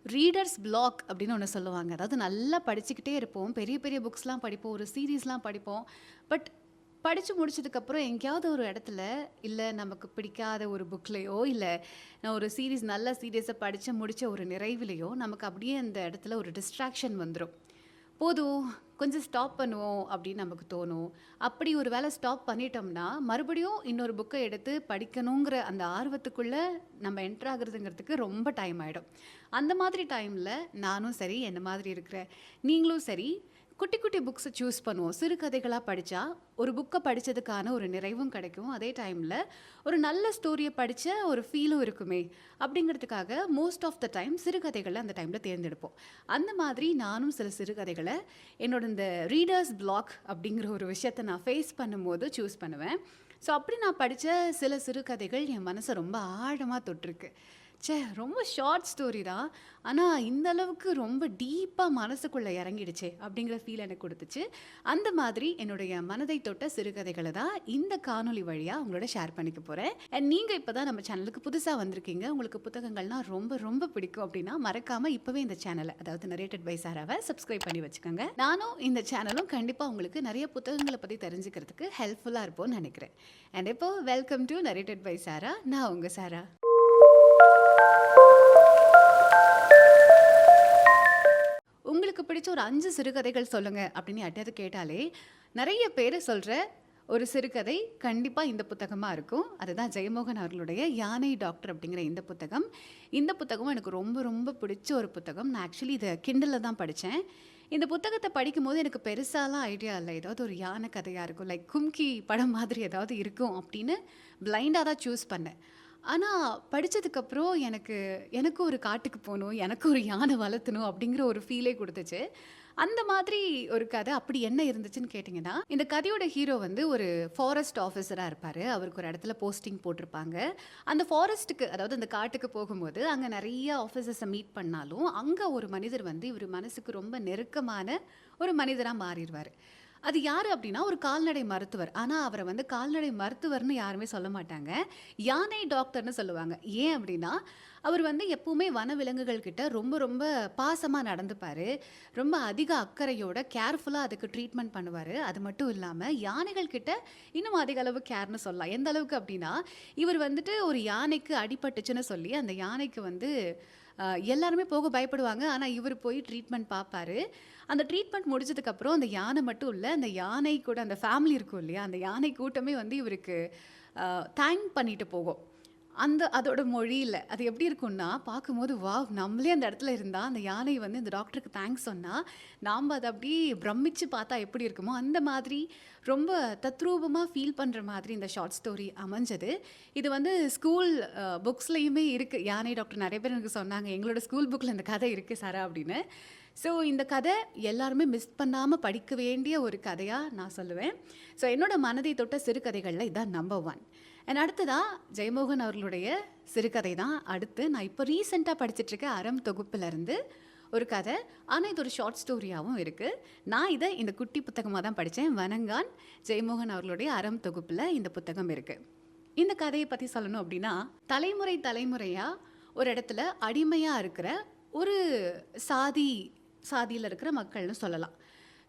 Readers black அப்படின்னு ஒன்று சொல்லுவாங்க. அதாவது நல்லா படிச்சுக்கிட்டே இருப்போம். பெரிய பெரிய புக்ஸ்லாம் படிப்போம். ஒரு சீரீஸ்லாம் படிப்போம். பட் படித்து முடிச்சதுக்கப்புறம் எங்கேயாவது ஒரு இடத்துல இல்லை நமக்கு பிடிக்காத ஒரு புக்லேயோ இல்லை நான் ஒரு சீரீஸ் நல்ல சீரீஸை படித்து முடித்த ஒரு நிறைவிலையோ நமக்கு அப்படியே அந்த இடத்துல ஒரு டிஸ்ட்ராக்ஷன் வந்துடும். போதும் கொஞ்சம் ஸ்டாப் பண்ணுவோம் அப்படின்னு நமக்கு தோணும். அப்படி ஒரு வேளை ஸ்டாப் பண்ணிட்டோம்னா மறுபடியும் இன்னொரு புக்கை எடுத்து படிக்கணுங்கிற அந்த ஆர்வத்துக்குள்ளே நம்ம என்ட்ரு ஆகுறதுங்கிறதுக்கு ரொம்ப டைம் ஆகிடும். அந்த மாதிரி டைமில் நானும் சரி, என்ன மாதிரி இருக்கிற நீங்களும் சரி, குட்டி குட்டி புக்ஸை சூஸ் பண்ணுவோம். சிறுகதைகளாக படித்தா ஒரு புக்கை படித்ததுக்கான ஒரு நிறைவும் கிடைக்கும். அதே டைமில் ஒரு நல்ல ஸ்டோரியை படித்த ஒரு ஃபீலும் இருக்குமே அப்படிங்கிறதுக்காக மோஸ்ட் ஆஃப் த டைம் சிறுகதைகளை அந்த டைமில் தேர்ந்தெடுப்போம். அந்த மாதிரி நானும் சில சிறுகதைகளை என்னோட இந்த ரீடர்ஸ் பிளாக் அப்படிங்கிற ஒரு விஷயத்தை நான் ஃபேஸ் பண்ணும்போது சூஸ் பண்ணுவேன். ஸோ அப்படி நான் படித்த சில சிறுகதைகள் என் மனசை ரொம்ப ஆழமாக தொட்டிருக்கு. ரொம்ப ஷார்ட் ஸ்டோரி தான், ஆனால் இந்த அளவுக்கு ரொம்ப டீப்பாக மனசுக்குள்ளே இறங்கிடுச்சே அப்படிங்கிற ஃபீல் எனக்கு கொடுத்துச்சு. அந்த மாதிரி என்னுடைய மனதை தொட்ட சிறுகதைகளை தான் இந்த காணொலி வழியாக உங்களோட ஷேர் பண்ணிக்க போகிறேன். அண்ட் நீங்கள் இப்போ தான் நம்ம சேனலுக்கு புதுசாக வந்திருக்கீங்க, உங்களுக்கு புத்தகங்கள்னால் ரொம்ப ரொம்ப பிடிக்கும் அப்படின்னா மறக்காமல் இப்போவே இந்த சேனலை, அதாவது நரேட்டட் பை சாராவை சப்ஸ்கிரைப் பண்ணி வச்சுக்கோங்க. நானும் இந்த சேனலும் கண்டிப்பாக உங்களுக்கு நிறைய புத்தகங்களை பற்றி தெரிஞ்சுக்கிறதுக்கு ஹெல்ப்ஃபுல்லாக இருப்போம்னு நினைக்கிறேன். அண்ட் இப்போ வெல்கம் டு நரேட்டட் பை சாரா. நான் உங்கள் சாரா. உங்களுக்கு பிடிச்ச ஒரு 5 சிறுகதைகள் சொல்லுங்க அப்படின்னு யார்ட்டையாவது கேட்டாலே நிறைய பேர் சொல்கிற ஒரு சிறுகதை கண்டிப்பாக இந்த புத்தகமாக இருக்கும். அதுதான் ஜெயமோகன் அவர்களுடைய யானை டாக்டர் அப்படிங்கிற இந்த புத்தகம். இந்த புத்தகம் எனக்கு ரொம்ப ரொம்ப பிடிச்ச ஒரு புத்தகம். நான் ஆக்சுவலி இதை கிண்டலில் தான் படித்தேன். இந்த புத்தகத்தை படிக்கும்போது எனக்கு பெருசாலாம் ஐடியா இல்லை. ஏதாவது ஒரு யானை கதையாக இருக்கும், லைக் கும்கி படம் மாதிரி ஏதாவது இருக்கும் அப்படின்னு பிளைண்டாக தான் சூஸ் பண்ணேன். ஆனால் படித்ததுக்கப்புறம் எனக்கு ஒரு காட்டுக்கு போகணும், எனக்கு ஒரு யானை வளர்த்தணும் அப்படிங்கிற ஒரு ஃபீலே கொடுத்துச்சு. அந்த மாதிரி ஒரு கதை. அப்படி என்ன இருந்துச்சுன்னு கேட்டிங்கன்னா, இந்த கதையோட ஹீரோ வந்து ஒரு ஃபாரஸ்ட் ஆஃபீஸராக இருப்பார். அவருக்கு ஒரு இடத்துல போஸ்டிங் போட்டிருப்பாங்க. அந்த ஃபாரஸ்ட்டுக்கு, அதாவது அந்த காட்டுக்கு போகும்போது அங்கே நிறைய ஆஃபீஸர்ஸை மீட் பண்ணாலும் அங்கே ஒரு மனிதர் வந்து இவர் மனசுக்கு ரொம்ப நெருக்கமான ஒரு மனிதராக மாறிடுவார். அது யார் அப்படின்னா ஒரு கால்நடை மருத்துவர். ஆனால் அவரை வந்து கால்நடை மருத்துவர்னு யாருமே சொல்ல மாட்டாங்க, யானை டாக்டர்னு சொல்லுவாங்க. ஏன் அப்படின்னா அவர் வந்து எப்பவுமே வனவிலங்குகள் கிட்ட ரொம்ப ரொம்ப பாசமாக நடந்துப்பார். ரொம்ப அதிக அக்கறையோட கேர்ஃபுல்லாக அதுக்கு ட்ரீட்மெண்ட் பண்ணுவார். அது மட்டும் இல்லாமல் யானைகள் கிட்ட இன்னும் அதிக அளவு கேர்னு சொல்லலாம். எந்த அளவுக்கு அப்படின்னா இவர் வந்துட்டு ஒரு யானைக்கு அடிபட்டுச்சுன்னு சொல்லி அந்த யானைக்கு வந்து எல்லாருமே போக பயப்படுவாங்க. ஆனால் இவர் போய் ட்ரீட்மெண்ட் பார்ப்பாரு. அந்த ட்ரீட்மெண்ட் முடிச்சதுக்கப்புறம் அந்த யானை மட்டும் இல்லை, அந்த யானை கூட அந்த ஃபேமிலி இருக்கும் இல்லையா, அந்த யானை கூட்டமே வந்து இவருக்கு தேங்க் பண்ணிட்டு போகும். அதோட மொழியில் அது எப்படி இருக்கும்னா பார்க்கும்போது நம்மளே அந்த இடத்துல இருந்தால் அந்த யானை வந்து இந்த டாக்டருக்கு தேங்க்ஸ் சொன்னால் நாம் அதை அப்படி பிரமிச்சு பார்த்தா எப்படி இருக்குமோ அந்த மாதிரி ரொம்ப தத்ரூபமாக ஃபீல் பண்ணுற மாதிரி இந்த ஷார்ட் ஸ்டோரி அமைஞ்சது. இது வந்து ஸ்கூல் புக்ஸ்லேயுமே இருக்குது. யானை டாக்டர் நிறைய பேர் எனக்கு சொன்னாங்க, எங்களோட ஸ்கூல் புக்கில் இந்த கதை இருக்குது சாரா அப்படின்னு. ஸோ இந்த கதை எல்லாருமே மிஸ் பண்ணாமல் படிக்க வேண்டிய ஒரு கதையாக நான் சொல்லுவேன். ஸோ என்னோட மனதை தொட்ட சிறுகதைகளில் இதுதான் நம்பர் 1. அண்ட் அடுத்ததாக ஜெயமோகன் அவர்களுடைய சிறுகதை தான் அடுத்து. நான் இப்போ ரீசெண்டாக படிச்சுட்ருக்க அறம் தொகுப்பிலேருந்து ஒரு கதை. ஆனால் இது ஒரு ஷார்ட் ஸ்டோரியாகவும் இருக்குது. நான் இதை இந்த குட்டி புத்தகமாக தான் படித்தேன். வனங்கான் ஜெயமோகன் அவர்களுடைய அறம் தொகுப்பில் இந்த புத்தகம் இருக்குது. இந்த கதையை பற்றி சொல்லணும் அப்படின்னா, தலைமுறையாக ஒரு இடத்துல அடிமையாக இருக்கிற ஒரு சாதியில் இருக்கிற மக்கள்னு சொல்லலாம்.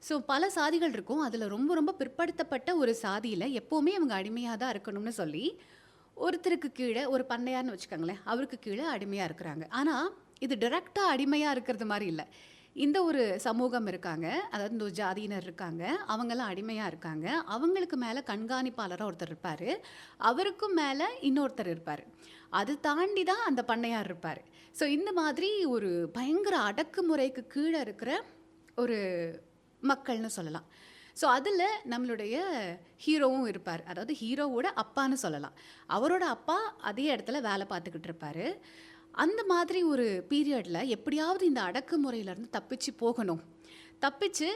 ஸோ பல சாதிகள் இருக்கும். அதில் ரொம்ப ரொம்ப பிற்படுத்தப்பட்ட ஒரு சாதியில் எப்போவுமே அவங்க அடிமையாக தான் இருக்கணும்னு சொல்லி ஒருத்தருக்கு கீழே, ஒரு பண்ணையார்னு வச்சுக்கோங்களேன், அவருக்கு கீழே அடிமையாக இருக்கிறாங்க. ஆனால் இது டைரெக்டாக அடிமையாக இருக்கிறது மாதிரி இல்லை. இந்த ஒரு சமூகம் இருக்காங்க, அதாவது இந்த ஒரு ஜாதியினர் இருக்காங்க, அவங்கெல்லாம் அடிமையாக இருக்காங்க. அவங்களுக்கு மேலே கண்காணிப்பாளராக ஒருத்தர் இருப்பார், அவருக்கும் மேலே இன்னொருத்தர் இருப்பார். அது தாண்டி தான் அந்த பண்ணையார் இருப்பார். ஸோ இந்த மாதிரி ஒரு பயங்கர அடக்குமுறைக்கு கீழே இருக்கிற ஒரு மக்கள்னு சொல்லலாம். ஸோ அதில் நம்மளுடைய ஹீரோவும் இருப்பார், அதாவது ஹீரோவோட அப்பான்னு சொல்லலாம். அவரோட அப்பா அதே இடத்துல வேலை பார்த்துக்கிட்டு இருப்பார். அந்த மாதிரி ஒரு பீரியடில் எப்படியாவது இந்த அடக்குமுறையிலேருந்து தப்பிச்சு போகணும், தப்பிச்சு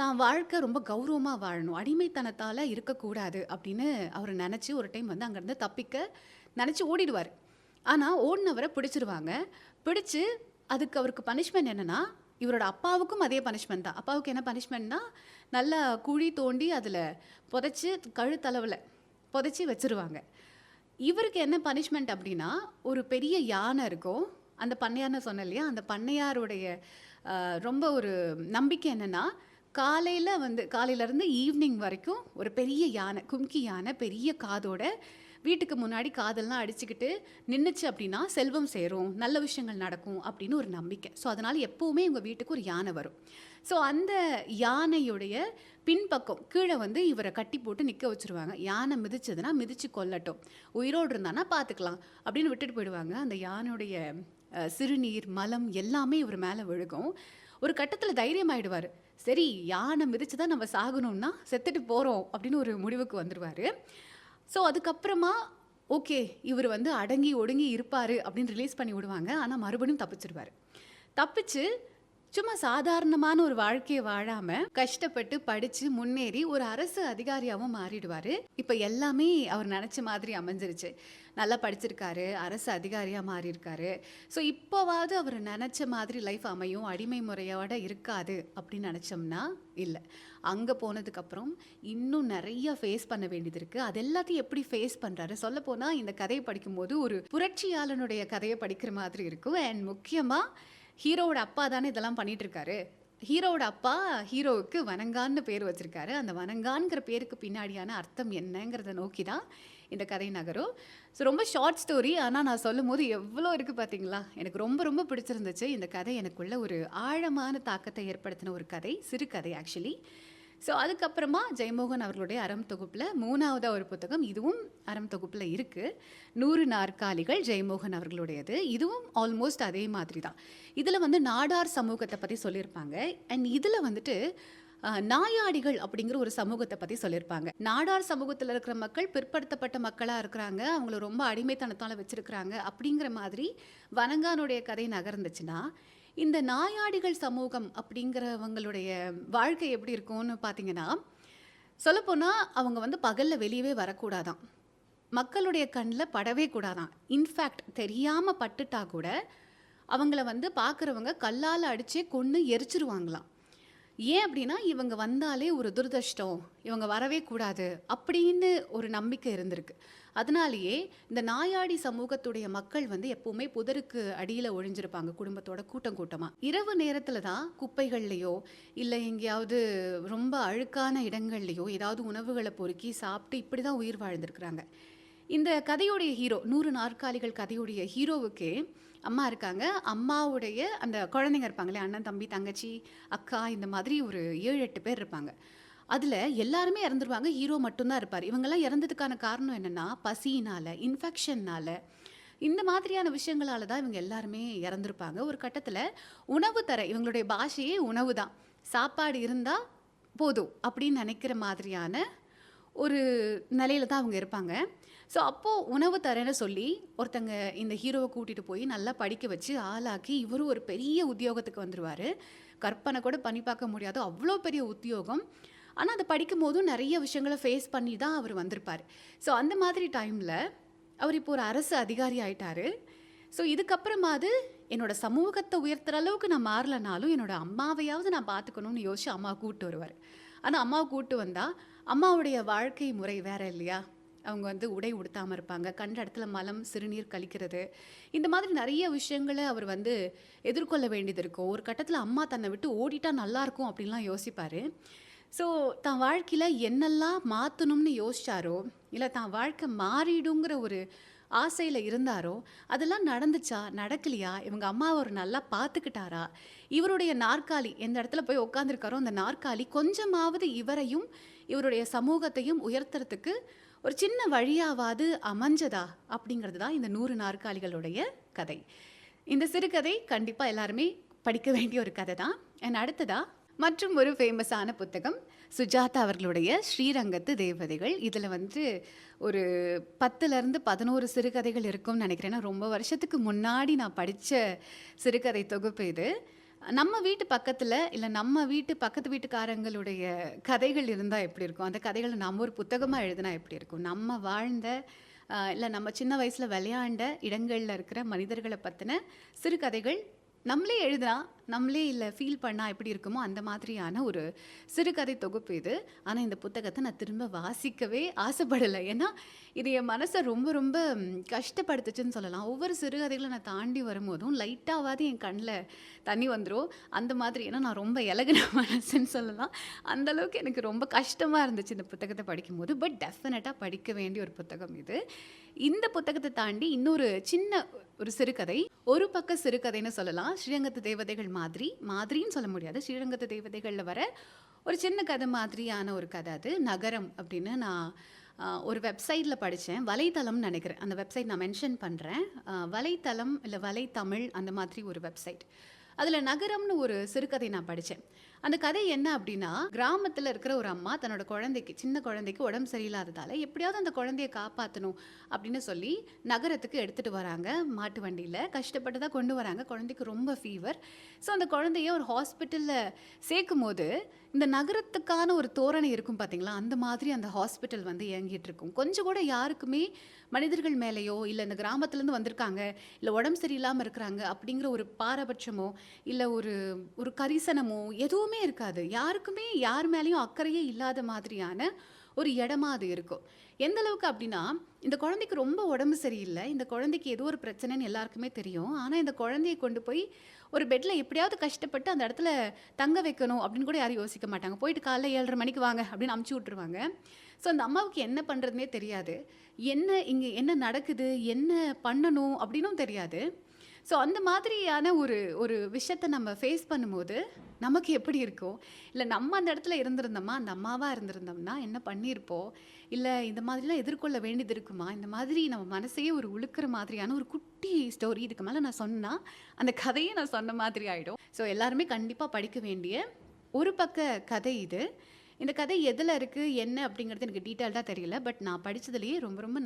தான் வாழ்க்கை ரொம்ப கௌரவமாக வாழணும், அடிமைத்தனத்தால் இருக்கக்கூடாது அப்படின்னு அவர் நினச்சி ஒரு டைம் வந்து அங்கேருந்து தப்பிக்க நினச்சி ஓடிடுவார். ஆனால் ஓடினவரை பிடிச்சிருவாங்க. பிடிச்சி அதுக்கு அவருக்கு பனிஷ்மெண்ட் என்னென்னா, இவரோட அப்பாவுக்கும் அதே பனிஷ்மெண்ட் தான். அப்பாவுக்கு என்ன பனிஷ்மெண்ட்னா, நல்லா குழி தோண்டி அதில் புதைச்சி கழுத்தளவில் புதைச்சி வச்சுருவாங்க. இவருக்கு என்ன பனிஷ்மெண்ட் அப்படின்னா, ஒரு பெரிய யானை இருக்கும், அந்த பண்ணையார்ன்னு சொன்னேன் இல்லையா? அந்த பண்ணையாருடைய ரொம்ப ஒரு நம்பிக்கை என்னன்னா, காலையிலேருந்து ஈவினிங் வரைக்கும் ஒரு பெரிய யானை, கும்கி யானை பெரிய காதோட வீட்டுக்கு முன்னாடி காதெல்லாம் அடிச்சுக்கிட்டு நின்னுச்சு அப்படின்னா, செல்வம் சேரும், நல்ல விஷயங்கள் நடக்கும் அப்படின்னு ஒரு நம்பிக்கை. ஸோ அதனால எப்பவுமே இவங்க வீட்டுக்கு ஒரு யானை வரும். ஸோ அந்த யானையுடைய பின்பக்கம் கீழ வந்து இவர கட்டி போட்டு நிக்க வச்சுருவாங்க. யானை மிதிச்சதுன்னா மிதிச்சு கொல்லட்டும். உயிரோடு இருந்தான்னா பார்த்துக்கலாம் அப்படின்னு விட்டுட்டு போயிடுவாங்க. அந்த யானையுடைய சிறுநீர், மலம் எல்லாமே இவர் மேல விழுகும். ஒரு கட்டத்துல தைரியமாயிடுவாரு. சரி, யானை மிதிச்சு தான் நம்ம சாகணும்னா செத்துட்டு போறோம் அப்படின்னு ஒரு முடிவுக்கு வந்துருவாரு. ஸோ அதுக்கப்புறமா ஓகே, இவர் வந்து அடங்கி ஒடுங்கி இருப்பாரு அப்படின்னு ரிலீஸ் பண்ணி விடுவாங்க. ஆனா மறுபடியும் தப்பிச்சிருவாரு. தப்பிச்சு சும்மா சாதாரணமான ஒரு வாழ்க்கையை வாழாம கஷ்டப்பட்டு படிச்சு முன்னேறி ஒரு அரசு அதிகாரியாவும் மாறிடுவாரு. இப்ப எல்லாமே அவர் நினைச்ச மாதிரி அமைஞ்சிருச்சு. நல்லா படிச்சிருக்காரு, அரசு அதிகாரியா மாறி இருக்காரு. ஸோ இப்போவாவது அவர் நினைச்ச மாதிரி லைஃப் அமையும், அடிமை முறையோட இருக்காது அப்படின்னு நினைச்சோம்னா இல்லை. அங்கே போனதுக்கப்புறம் இன்னும் நிறைய ஃபேஸ் பண்ண வேண்டியது இருக்குது. அது எல்லாத்தையும் எப்படி ஃபேஸ் பண்ணுறாரு சொல்லப்போனால் இந்த கதையை படிக்கும்போது ஒரு புரட்சியாளனுடைய கதையை படிக்கிற மாதிரி இருக்கும். அண்ட் முக்கியமாக ஹீரோவோட அப்பா தானே இதெல்லாம் பண்ணிட்டு இருக்காரு. ஹீரோவோட அப்பா ஹீரோவுக்கு வனங்கான்னு பேர் வச்சிருக்காரு. அந்த வனங்கான்ங்கிற பேருக்கு பின்னாடியான அர்த்தம் என்னங்கிறத நோக்கி தான் இந்த கதை நகரும். ஸோ ரொம்ப ஷார்ட் ஸ்டோரி, ஆனால் நான் சொல்லும் போது எவ்வளோ இருக்குது பார்த்தீங்களா? எனக்கு ரொம்ப ரொம்ப பிடிச்சிருந்துச்சு. இந்த கதை எனக்குள்ள ஒரு ஆழமான தாக்கத்தை ஏற்படுத்தின ஒரு கதை, சிறுகதை ஆக்சுவலி. ஸோ அதுக்கப்புறமா ஜெயமோகன் அவர்களுடைய அறம் தொகுப்பில் 3ஆவதாக ஒரு புத்தகம், இதுவும் அறம் தொகுப்பில் இருக்குது. 100 நாற்காலிகள், ஜெயமோகன் அவர்களுடையது. இதுவும் ஆல்மோஸ்ட் அதே மாதிரி தான். இதில் வந்து நாடார் சமூகத்தை பற்றி சொல்லியிருப்பாங்க. அண்ட் இதில் வந்துட்டு நாயாடிகள் அப்படிங்கிற ஒரு சமூகத்தை பற்றி சொல்லியிருப்பாங்க. நாடார் சமூகத்தில் இருக்கிற மக்கள் பிற்படுத்தப்பட்ட மக்களாக இருக்கிறாங்க, அவங்கள ரொம்ப அடிமைத்தனத்தால் வச்சிருக்கிறாங்க அப்படிங்கிற மாதிரி வனங்கானுடைய கதை நகர்ந்துச்சுன்னா, இந்த நாயாடிகள் சமூகம் அப்படிங்கிறவங்களுடைய வாழ்க்கை எப்படி இருக்கும்னு பார்த்தீங்கன்னா, சொல்லப்போனால் அவங்க வந்து பகலில் வெளியவே வரக்கூடாதான், மக்களுடைய கண்ணில் படவே கூடாதான். இன்ஃபேக்ட் தெரியாமல் பட்டுட்டா கூட அவங்கள வந்து பார்க்குறவங்க கல்லால் அடிச்சே கொன்று எரிச்சிருவாங்களாம். ஏன் அப்படின்னா, இவங்க வந்தாலே ஒரு துரதிர்ஷ்டம், இவங்க வரவே கூடாது அப்படின்னு ஒரு நம்பிக்கை இருந்திருக்கு. அதனாலேயே இந்த நாயாடி சமூகத்துடைய மக்கள் வந்து எப்பவுமே புதருக்கு அடியில் ஒழிஞ்சிருப்பாங்க, குடும்பத்தோட கூட்டம் கூட்டமாக. இரவு நேரத்தில் தான் குப்பைகள்லையோ இல்லை எங்கேயாவது ரொம்ப அழுக்கான இடங்கள்லையோ ஏதாவது உணவுகளை பொறுக்கி சாப்பிட்டு இப்படி தான் உயிர் வாழ்ந்திருக்கிறாங்க. இந்த கதையுடைய ஹீரோ, 100 நாற்காலிகள் கதையுடைய ஹீரோவுக்கே அம்மா இருக்காங்க. அம்மாவுடைய அந்த குழந்தைங்க இருப்பாங்களே, அண்ணன், தம்பி, தங்கச்சி, அக்கா, இந்த மாதிரி ஒரு 7-8 பேர் இருப்பாங்க. அதில் எல்லாருமே இறந்துருவாங்க, ஹீரோ மட்டும்தான் இருப்பார். இவங்கெல்லாம் இறந்ததுக்கான காரணம் என்னென்னா, பசியினால், இன்ஃபெக்ஷன்னால், இந்த மாதிரியான விஷயங்களால தான் இவங்க எல்லாருமே இறந்துருப்பாங்க. ஒரு கட்டத்தில் உணவு தர, இவங்களுடைய பாஷையே உணவு தான், சாப்பாடு இருந்தால் போதும் அப்படின்னு நினைக்கிற மாதிரியான ஒரு நிலையில தான் அவங்க இருப்பாங்க. ஸோ அப்போது உணவு தரேன்னு சொல்லி ஒருத்தங்க இந்த ஹீரோவை கூட்டிகிட்டு போய் நல்லா படிக்க வச்சு ஆளாக்கி இவரும் ஒரு பெரிய உத்தியோகத்துக்கு வந்துடுவார். கற்பனை கூட பண்ணி பார்க்க முடியாத அவ்வளோ பெரிய உத்தியோகம். ஆனால் அதை படிக்கும் போதும் நிறைய விஷயங்களை ஃபேஸ் பண்ணி தான் அவர் வந்திருப்பார். ஸோ அந்த மாதிரி டைமில் அவர் இப்போ ஒரு அரசு அதிகாரி ஆயிட்டாரு. ஸோ இதுக்கப்புறமாவது என்னோட சமூகத்தை உயர்த்துற அளவுக்கு நான் மாறலைனாலும் என்னோட அம்மாவையாவது நான் பார்த்துக்கணும்னு யோசிச்சு அம்மாவை கூப்பிட்டு வருவார். ஆனால் அம்மாவை கூப்பிட்டு வந்தால் அம்மாவுடைய வாழ்க்கை முறை வேற இல்லையா? அவங்க வந்து உடை உடுத்தாமல் இருப்பாங்க, கண்ட இடத்துல மலம் சிறுநீர் கழிக்கிறது, இந்த மாதிரி நிறைய விஷயங்களை அவர் வந்து எதிர்கொள்ள வேண்டியது இருக்கும். ஒரு கட்டத்தில் அம்மா தன்னை விட்டு ஓடிட்டா நல்லாயிருக்கும் அப்படின்லாம் யோசிப்பார். ஸோ தான் வாழ்க்கையில் என்னெல்லாம் மாற்றணும்னு யோசிச்சாரோ, இல்லை தான் வாழ்க்கை மாறிடுங்கிற ஒரு ஆசையில் இருந்தாரோ, அதெல்லாம் நடந்துச்சா நடக்கலையா, இவங்க அம்மாவை அவர் நல்லா பார்த்துக்கிட்டாரா, இவருடைய நாற்காலி எந்த இடத்துல போய் உட்காந்துருக்காரோ அந்த நாற்காலி கொஞ்சமாவது இவரையும் இவருடைய சமூகத்தையும் உயர்த்துறதுக்கு ஒரு சின்ன வழியாவது அமைஞ்சதா அப்படிங்கிறது தான் இந்த 100 நாற்காலிகளுடைய கதை. இந்த சிறுகதை கண்டிப்பாக எல்லாருமே படிக்க வேண்டிய ஒரு கதை தான். அடுத்ததா மற்றும் ஒரு ஃபேமஸான புத்தகம், சுஜாதா அவர்களுடைய ஸ்ரீரங்கத்து தேவதைகள். இதில் வந்து ஒரு 10லேருந்து 11 சிறுகதைகள் இருக்கும்னு நினைக்கிறேன். ஏன்னா ரொம்ப வருஷத்துக்கு முன்னாடி நான் படித்த சிறுகதை தொகுப்பு இது. நம்ம வீட்டு பக்கத்தில் இல்லை நம்ம வீட்டு பக்கத்து வீட்டுக்காரங்களுடைய கதைகள் இருந்தால் எப்படி இருக்கும், அந்த கதைகளை நம்ம ஒரு புத்தகமாக எழுதினா எப்படி இருக்கும், நம்ம வாழ்ந்த இல்லை நம்ம சின்ன வயசில் விளையாண்ட இடங்களில் இருக்கிற மனிதர்களை பற்றின சிறுகதைகள் நம்மளே எழுதினா நம்மளே இல்லை ஃபீல் பண்ணால் எப்படி இருக்குமோ அந்த மாதிரியான ஒரு சிறுகதை தொகுப்பு இது. ஆனால் இந்த புத்தகத்தை நான் திரும்ப வாசிக்கவே ஆசைப்படலை. ஏன்னா இது என் மனசை ரொம்ப ரொம்ப கஷ்டப்படுத்துச்சுன்னு சொல்லலாம். ஒவ்வொரு சிறுகதைகளை நான் தாண்டி வரும்போதும் லைட்டாவது என் கண்ணில் தண்ணி வந்துடும். அந்த மாதிரி ஏன்னா நான் ரொம்ப இலகுன மனசுன்னு சொல்லலாம். அந்தளவுக்கு எனக்கு ரொம்ப கஷ்டமாக இருந்துச்சு இந்த புத்தகத்தை படிக்கும்போது. பட் டெஃபினட்டாக படிக்க வேண்டிய ஒரு புத்தகம் இது. இந்த புத்தகத்தை தாண்டி இன்னொரு சின்ன ஒரு சிறுகதை, ஒரு பக்க சிறுகதைன்னு சொல்லலாம். ஸ்ரீரங்கத்து தேவதைகள் மாதிரின்னு சொல்ல முடியாது. ஸ்ரீரங்கத்து தேவதைகளில் வர ஒரு சின்ன கதை மாதிரியான ஒரு கதை அது. நகரம் அப்படின்னு நான் ஒரு வெப்சைட்டில் படித்தேன். வலைத்தளம்னு நினைக்கிறேன். அந்த வெப்சைட் நான் மென்ஷன் பண்ணுறேன். வலைத்தளம் இல்லை வலைத்தமிழ் அந்த மாதிரி ஒரு வெப்சைட். அதில் நகரம்னு ஒரு சிறுகதை நான் படித்தேன். அந்த கதை என்ன அப்படின்னா, கிராமத்தில் இருக்கிற ஒரு அம்மா தன்னோட குழந்தைக்கு, சின்ன குழந்தைக்கு உடம்பு சரியில்லாததால் எப்படியாவது அந்த குழந்தைய காப்பாற்றணும் அப்படின்னு சொல்லி நகரத்துக்கு எடுத்துகிட்டு வராங்க. மாட்டு வண்டியில் கஷ்டப்பட்டு தான் கொண்டு வராங்க. குழந்தைக்கு ரொம்ப ஃபீவர். ஸோ அந்த குழந்தைய ஒரு ஹாஸ்பிட்டலில் சேர்க்கும் போது இந்த நகரத்துக்கான ஒரு தோரணை இருக்கும் பார்த்தீங்களா, அந்த மாதிரி அந்த ஹாஸ்பிட்டல் வந்து இயங்கிட்டு இருக்கும். கொஞ்சம் கூட யாருக்குமே மனிதர்கள் மேலேயோ இல்லை இந்த கிராமத்துலேருந்து வந்திருக்காங்க இல்லை உடம்பு சரியில்லாமல் இருக்கிறாங்க அப்படிங்கிற ஒரு பாரபட்சமோ இல்லை ஒரு ஒரு கரிசனமோ எதுவுமே இருக்காது. யாருக்குமே யார் மேலேயும் அக்கறையே இல்லாத மாதிரியான ஒரு இடமா அது இருக்கும். எந்த அளவுக்கு அப்படின்னா, இந்த குழந்தைக்கு ரொம்ப உடம்பு சரியில்லை, இந்த குழந்தைக்கு ஏதோ ஒரு பிரச்சனைன்னு எல்லாருக்குமே தெரியும். ஆனால் இந்த குழந்தைய கொண்டு போய் ஒரு பெட்டில் எப்படியாவது கஷ்டப்பட்டு அந்த இடத்துல தங்க வைக்கணும் அப்படின்னு கூட யாரும் யோசிக்க மாட்டாங்க. போயிட்டு காலைல 7:30 மணிக்கு வாங்க அப்படின்னு அமுச்சு விட்ருவாங்க. ஸோ அந்த அம்மாவுக்கு என்ன பண்ணுறதுனே தெரியாது. இங்கே என்ன நடக்குது, என்ன பண்ணணும் அப்படின்னும் தெரியாது. ஸோ அந்த மாதிரியான ஒரு ஒரு விஷயத்தை நம்ம ஃபேஸ் பண்ணும்போது நமக்கு எப்படி இருக்கும்? இல்லை நம்ம அந்த இடத்துல இருந்திருந்தோமா, அந்த அம்மாவாக இருந்திருந்தோம்னா என்ன பண்ணியிருப்போம்? இல்லை இந்த மாதிரிலாம் எதிர்கொள்ள வேண்டியது இருக்குமா? இந்த மாதிரி நம்ம மனசையே ஒரு உழுக்கிற மாதிரியான ஒரு குட்டி ஸ்டோரி. இதுக்கு மேலே நான் சொன்னால் அந்த கதையை நான் சொன்ன மாதிரி ஆகிடும். ஸோ எல்லாருமே கண்டிப்பாக படிக்க வேண்டிய ஒரு பக்க கதை இது. இந்த கதை எதில் இருக்குது என்ன அப்படிங்கிறது எனக்கு டீட்டெயில்டாக தெரியல. பட் நான் படித்ததுலேயே ரொம்ப ரொம்ப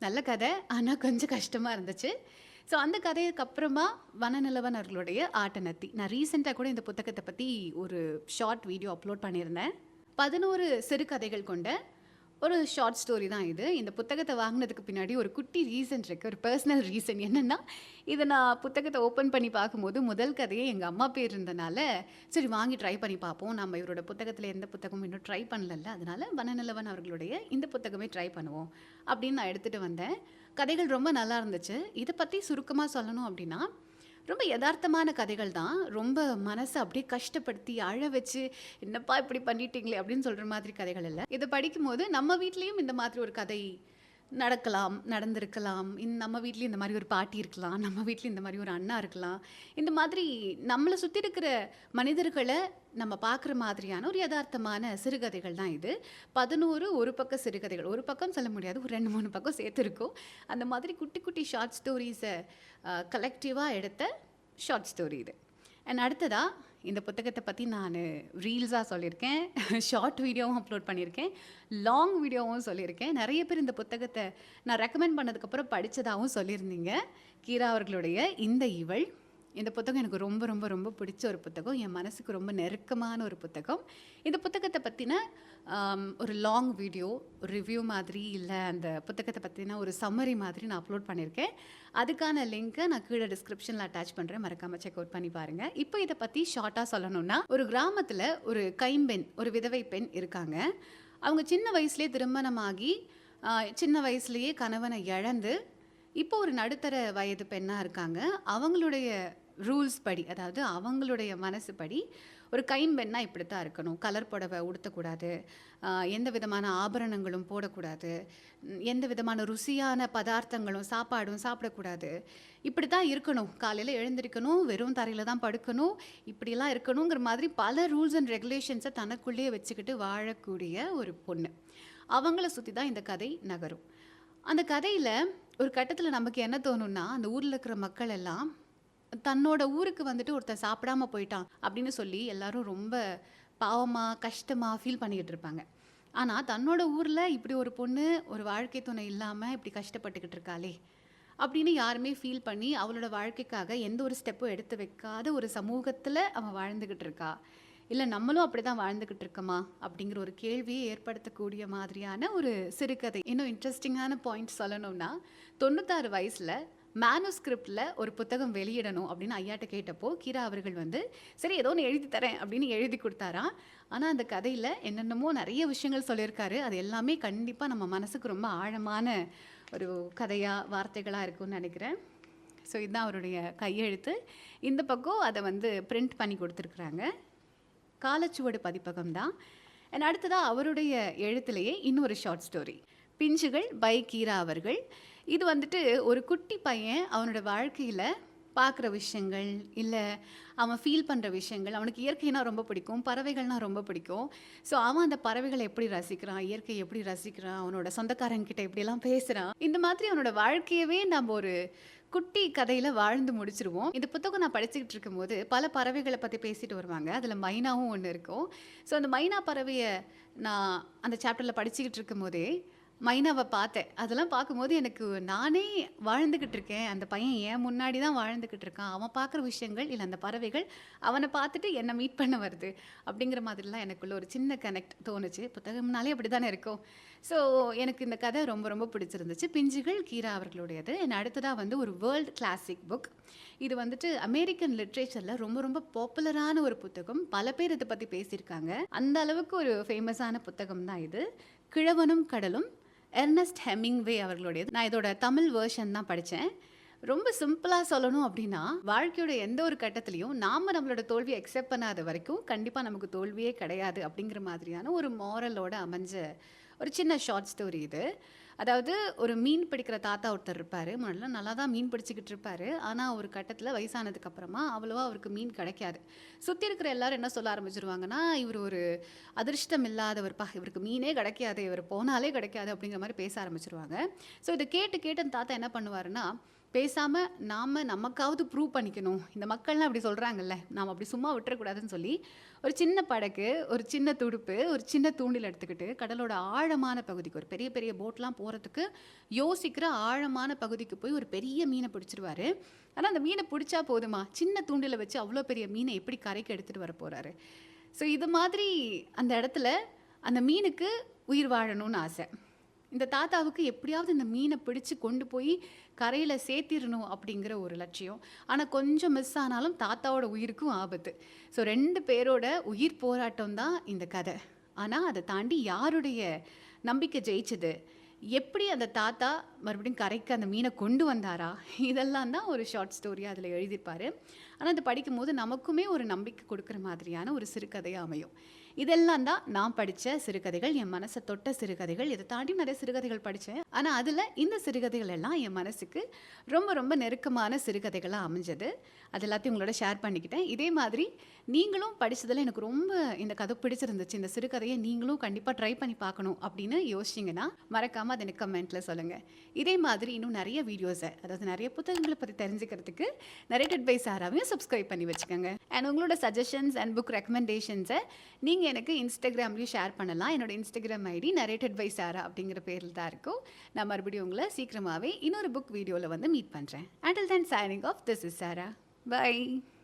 நல்ல கதை. ஆனால் கொஞ்சம் கஷ்டமாக இருந்துச்சு. ஸோ அந்த கதைக்கு அப்புறமா வனநிலவன் அவர்களுடைய ஆட்டநத்தி. நான் ரீசெண்டாக கூட இந்த புத்தகத்தை பற்றி ஒரு ஷார்ட் வீடியோ அப்லோட் பண்ணியிருந்தேன். 11 சிறுகதைகள் கொண்ட ஒரு ஷார்ட் ஸ்டோரி தான் இது. இந்த புத்தகத்தை வாங்கினதுக்கு பின்னாடி ஒரு குட்டி ரீசன் இருக்குது, ஒரு பர்சனல் ரீசன். என்னென்னா, இதை நான் புத்தகத்தை ஓப்பன் பண்ணி பார்க்கும்போது முதல் கதையே எங்கள் அம்மா பேர் இருந்தனால சரி வாங்கி ட்ரை பண்ணி பார்ப்போம். நம்ம இவரோட புத்தகத்தில் எந்த புத்தகமும் இன்னும் ட்ரை பண்ணல, அதனால வனநிலவன் அவர்களுடைய இந்த புத்தகமே ட்ரை பண்ணுவோம் அப்படின்னு நான் எடுத்துகிட்டு வந்தேன். கதைகள் ரொம்ப நல்லா இருந்துச்சு. இதை பற்றி சுருக்கமாக சொல்லணும் அப்படின்னா, ரொம்ப யதார்த்தமான கதைகள் தான். ரொம்ப மனசை அப்படியே கஷ்டப்படுத்தி அழ வச்சு என்னப்பா இப்படி பண்ணிட்டீங்களே அப்படின்னு சொல்கிற மாதிரி கதைகள் இல்லை. இதை படிக்கும்போது நம்ம வீட்லேயும் இந்த மாதிரி ஒரு கதை நடந்திருக்கலாம். நம்ம வீட்லேயும் இந்த மாதிரி ஒரு பாட்டி இருக்கலாம், நம்ம வீட்லேயும் இந்த மாதிரி ஒரு அண்ணா இருக்கலாம். இந்த மாதிரி நம்மளை சுற்றி இருக்கிற மனிதர்களை நம்ம பார்க்குற மாதிரியான ஒரு யதார்த்தமான சிறுகதைகள் தான் இது. 11 ஒரு பக்க சிறுகதைகள். ஒரு பக்கம் சொல்ல முடியாது, ஒரு 2-3 பக்கம் சேர்த்துருக்கோம். அந்த மாதிரி குட்டி குட்டி ஷார்ட் ஸ்டோரிஸை கலெக்டிவாக எடுத்த ஷார்ட் ஸ்டோரி இது. அண்ட் அடுத்ததாக இந்த புத்தகத்தை பற்றி நான் ரீல்ஸாக சொல்லியிருக்கேன், ஷார்ட் வீடியோவும் அப்லோட் பண்ணியிருக்கேன், லாங் வீடியோவும் சொல்லியிருக்கேன். நிறைய பேர் இந்த புத்தகத்தை நான் ரெக்கமெண்ட் பண்ணதுக்கப்புறம் படித்ததாகவும் சொல்லியிருந்தீங்க. கீரா அவர்களுடைய இந்த இவள். இந்த புத்தகம் எனக்கு ரொம்ப ரொம்ப ரொம்ப பிடிச்ச ஒரு புத்தகம். என் மனசுக்கு ரொம்ப நெருக்கமான ஒரு புத்தகம். இந்த புத்தகத்தை பற்றின ஒரு லாங் வீடியோ, ஒரு ரிவ்யூ மாதிரி இல்லை அந்த புத்தகத்தை பற்றின ஒரு சம்மரி மாதிரி நான் அப்லோட் பண்ணியிருக்கேன். அதுக்கான லிங்க்கை நான் கீழே டிஸ்கிரிப்ஷனில் அட்டாச் பண்ணுறேன். மறக்காமல் செக் அவுட் பண்ணி பாருங்கள். இப்போ இதை பற்றி ஷார்ட்டாக சொல்லணும்னா, ஒரு கிராமத்தில் ஒரு கைம்பெண், ஒரு விதவை பெண் இருக்காங்க. அவங்க சின்ன வயசுலேயே திருமணமாகி சின்ன வயசுலேயே கணவனை இழந்து இப்போ ஒரு நடுத்தர வயது பெண்ணாக இருக்காங்க. அவங்களுடைய ரூல்ஸ் படி, அதாவது அவங்களுடைய மனசு படி ஒரு கைம்பெண்ணா இப்படி தான் இருக்கணும். கலர் புடவை உடுத்தக்கூடாது, எந்த விதமான ஆபரணங்களும் போடக்கூடாது, எந்த விதமான ருசியான பதார்த்தங்களும் சாப்பாடும் சாப்பிடக்கூடாது, இப்படி தான் இருக்கணும், காலையில் எழுந்திருக்கணும், வெறும் தரையில் தான் படுக்கணும், இப்படிலாம் இருக்கணுங்கிற மாதிரி பல ரூல்ஸ் அண்ட் ரெகுலேஷன்ஸை தனக்குள்ளேயே வச்சுக்கிட்டு வாழக்கூடிய ஒரு பொண்ணு. அவங்கள சுற்றி தான் இந்த கதை நகரும். அந்த கதையில் ஒரு கட்டத்தில் நமக்கு என்ன தோணும்னா, அந்த ஊரில் இருக்கிற மக்கள் எல்லாம் தன்னோட ஊருக்கு வந்துட்டு ஒருத்தர் சாப்பிடாம போயிட்டான் அப்படின்னு சொல்லி எல்லாரும் ரொம்ப பாவமாக கஷ்டமாக ஃபீல் பண்ணிக்கிட்டு இருப்பாங்க. ஆனால் தன்னோட ஊரில் இப்படி ஒரு பொண்ணு ஒரு வாழ்க்கை துணை இல்லாமல் இப்படி கஷ்டப்பட்டுக்கிட்டு இருக்காளே அப்படின்னு யாருமே ஃபீல் பண்ணி அவளோட வாழ்க்கைக்காக எந்த ஒரு ஸ்டெப்பும் எடுத்து வைக்காத ஒரு சமூகத்தில் அவன் வாழ்ந்துக்கிட்டு இருக்கா, இல்லை நம்மளும் அப்படி தான் வாழ்ந்துக்கிட்டு இருக்கோமா அப்படிங்கிற ஒரு கேள்வியை ஏற்படுத்தக்கூடிய மாதிரியான ஒரு சிறுகதை. இன்னும் இன்ட்ரெஸ்டிங்கான பாயிண்ட் சொல்லணும்னா, 96 வயசில் மேனுஸ்கிரிப்டில் ஒரு புத்தகம் வெளியிடணும் அப்படின்னு ஐயாட்ட கேட்டப்போ கீரா அவர்கள் வந்து சரி ஏதோ ஒன்று எழுதி தரேன் அப்படின்னு எழுதி கொடுத்தாராம். ஆனால் அந்த கதையில் என்னென்னமோ நிறைய விஷயங்கள் சொல்லியிருக்காரு. அது எல்லாமே கண்டிப்பாக நம்ம மனசுக்கு ரொம்ப ஆழமான ஒரு கதையாக வார்த்தைகளாக இருக்கும்னு நினைக்கிறேன். ஸோ இதுதான் அவருடைய கையெழுத்து. இந்த பக்கம் அதை வந்து பிரிண்ட் பண்ணி கொடுத்துருக்குறாங்க. காலச்சுவடு பதிப்பகம் தான். அண்ட் அடுத்ததாக அவருடைய எழுத்துலேயே இன்னொரு ஷார்ட் ஸ்டோரி பிஞ்சுகள் பை கீரா அவர்கள். இது வந்துட்டு ஒரு குட்டி பையன் அவனோட வாழ்க்கையில் பார்க்குற விஷயங்கள், இல்லை அவன் ஃபீல் பண்ணுற விஷயங்கள். அவனுக்கு இயற்கைனா ரொம்ப பிடிக்கும், பறவைகள்னால் ரொம்ப பிடிக்கும். ஸோ அவன் அந்த பறவைகளை எப்படி ரசிக்கிறான், இயற்கையை எப்படி ரசிக்கிறான், அவனோட சொந்தக்காரங்கிட்ட எப்படியெல்லாம் பேசுகிறான், இந்த மாதிரி அவனோட வாழ்க்கையவே நம்ம ஒரு குட்டி கதையில் வாழ்ந்து முடிச்சிருவோம். இந்த புத்தகம் நான் படிச்சுக்கிட்டு இருக்கும்போது பல பறவைகளை பற்றி பேசிட்டு வருவாங்க. அதில் மைனாவும் ஒன்று இருக்கும். ஸோ அந்த மைனா பறவையை நான் அந்த சாப்டரில் படிச்சுக்கிட்டு இருக்கும்போதே மைனாவை பார்த்தேன். அதெல்லாம் பார்க்கும்போது எனக்கு நானே வாழ்ந்துக்கிட்டு இருக்கேன், அந்த பையன் ஏன் முன்னாடி தான் வாழ்ந்துக்கிட்டு இருக்கான், அவன் பார்க்குற விஷயங்கள் இல்லை அந்த பறவைகள் அவனை பார்த்துட்டு என்னை மீட் பண்ண வருது அப்படிங்கிற மாதிரிலாம் எனக்குள்ள ஒரு சின்ன கனெக்ட் தோணுச்சு. புத்தகம்னாலே அப்படி தானே இருக்கும். ஸோ எனக்கு இந்த கதை ரொம்ப ரொம்ப பிடிச்சிருந்துச்சு. பிஞ்சுகள் கீரா அவர்களுடையது. என் அடுத்ததாக வந்து ஒரு வேர்ல்டு கிளாசிக் புக். இது வந்துட்டு அமெரிக்கன் லிட்ரேச்சரில் ரொம்ப ரொம்ப பாப்புலரான ஒரு புத்தகம். பல பேர் இதை பற்றி பேசியிருக்காங்க. அந்த அளவுக்கு ஒரு ஃபேமஸான புத்தகம் தான் இது. கிழவனும் கடலும், எர்னஸ்ட் ஹெமிங்வே அவர்களுடையது. நான் இதோட தமிழ் வேர்ஷன் தான் படித்தேன். ரொம்ப சிம்பிளாக சொல்லணும் அப்படின்னா, வாழ்க்கையோட எந்த ஒரு கட்டத்துலையும் நாம் நம்மளோட தோல்வியை அக்செப்ட் பண்ணாத வரைக்கும் கண்டிப்பாக நமக்கு தோல்வியே கிடையாது அப்படிங்கிற மாதிரியான ஒரு மாரலோட அமைஞ்ச ஒரு சின்ன ஷார்ட் ஸ்டோரி இது. அதாவது ஒரு மீன் பிடிக்கிற தாத்தா ஒருத்தர் இருப்பார். முதல்ல நல்லா தான் மீன் பிடிச்சிக்கிட்டு இருப்பார். ஆனால் ஒரு கட்டத்தில் வயசானதுக்கு அப்புறமா அவ்வளோவா அவருக்கு மீன் கிடைக்காது. சுற்றி இருக்கிற எல்லாரும் என்ன சொல்ல ஆரம்பிச்சிருவாங்கன்னா, இவர் ஒரு அதிர்ஷ்டம் இல்லாதவர்ப்பா, இவருக்கு மீனே கிடைக்காது, இவர் போனாலே கிடைக்காது அப்படிங்கிற மாதிரி பேச ஆரம்பிச்சிருவாங்க. ஸோ இதை கேட்டு கேட்டு அந்த தாத்தா என்ன பண்ணுவாருன்னா, பேசாமல் நாம் நமக்காவது ப்ரூவ் பண்ணிக்கணும், இந்த மக்கள்லாம் அப்படி சொல்கிறாங்கல்ல, நாம் அப்படி சும்மா விட்டுறக்கூடாதுன்னு சொல்லி ஒரு சின்ன படகு, ஒரு சின்ன துடுப்பு, ஒரு சின்ன தூண்டில் எடுத்துக்கிட்டு கடலோட ஆழமான பகுதிக்கு, ஒரு பெரிய பெரிய போட்லாம் போகிறதுக்கு யோசிக்கிற ஆழமான பகுதிக்கு போய் ஒரு பெரிய மீனை பிடிச்சிருவாரு. ஆனால் அந்த மீனை பிடிச்சா போதுமா, சின்ன தூண்டிலை வச்சு அவ்வளோ பெரிய மீனை எப்படி கரைக்கு எடுத்துகிட்டு வர போகிறாரு. ஸோ இது மாதிரி அந்த இடத்துல அந்த மீனுக்கு உயிர் வாழணும்னு ஆசை. இந்த தாத்தாவுக்கு எப்படியாவது இந்த மீனை பிடிச்சு கொண்டு போய் கரையில் சேர்த்திடணும் அப்படிங்கிற ஒரு லட்சியம். ஆனால் கொஞ்சம் மிஸ் ஆனாலும் தாத்தாவோட உயிருக்கும் ஆபத்து. ஸோ 2 பேரோட உயிர் போராட்டம் தான் இந்த கதை. ஆனால் அதை தாண்டி யாருடைய நம்பிக்கை ஜெயிச்சது, எப்படி அந்த தாத்தா மறுபடியும் கரைக்கு அந்த மீனை கொண்டு வந்தாரா, இதெல்லாம் தான் ஒரு ஷார்ட் ஸ்டோரியாக அதில் எழுதியிருப்பார். ஆனால் அதை படிக்கும்போது நமக்குமே ஒரு நம்பிக்கை கொடுக்குற மாதிரியான ஒரு சிறுகதையாக அமையும். இதெல்லாம் தான் நான் படித்த சிறுகதைகள், என் மனசை தொட்ட சிறுகதைகள். இதை தாண்டி நிறைய சிறுகதைகள் படித்தேன். ஆனால் அதில் இந்த சிறுகதைகள் எல்லாம் என் மனசுக்கு ரொம்ப ரொம்ப நெருக்கமான சிறுகதைகளாக அமைஞ்சது. அது எல்லாத்தையும் உங்களோட ஷேர் பண்ணிக்கிட்டேன். இதே மாதிரி நீங்களும் படித்ததில் எனக்கு ரொம்ப இந்த கதை பிடிச்சிருந்துச்சு, இந்த சிறுகதையை நீங்களும் கண்டிப்பாக ட்ரை பண்ணி பார்க்கணும் அப்படின்னு யோசிச்சிங்கன்னா மறக்காமல் அதை எனக்கு கமெண்ட்டில் சொல்லுங்கள். இதே மாதிரி இன்னும் நிறைய வீடியோஸை, அதாவது நிறைய புத்தகங்களை பற்றி தெரிஞ்சுக்கிறதுக்கு நரேட்டட் பை சாராவையும் சப்ஸ்கிரைப் பண்ணி வச்சுக்கோங்க. அண்ட் உங்களோட சஜஷன்ஸ் அண்ட் புக் ரெக்கமெண்டேஷன்ஸை நீங்கள் எனக்கு இன்ஸ்டாகிராம்லேயும் ஷேர் பண்ணலாம். என்னோட இன்ஸ்டாகிராம் ஐடி நரேட்டட் பை சாரா அப்படிங்கிற பேரில் தான் இருக்கும். நான் மறுபடியும் உங்களை சீக்கிரமாகவே இன்னொரு புக் வீடியோவில் வந்து மீட் பண்ணுறேன். Until then, signing off. This is Sarah. Bye.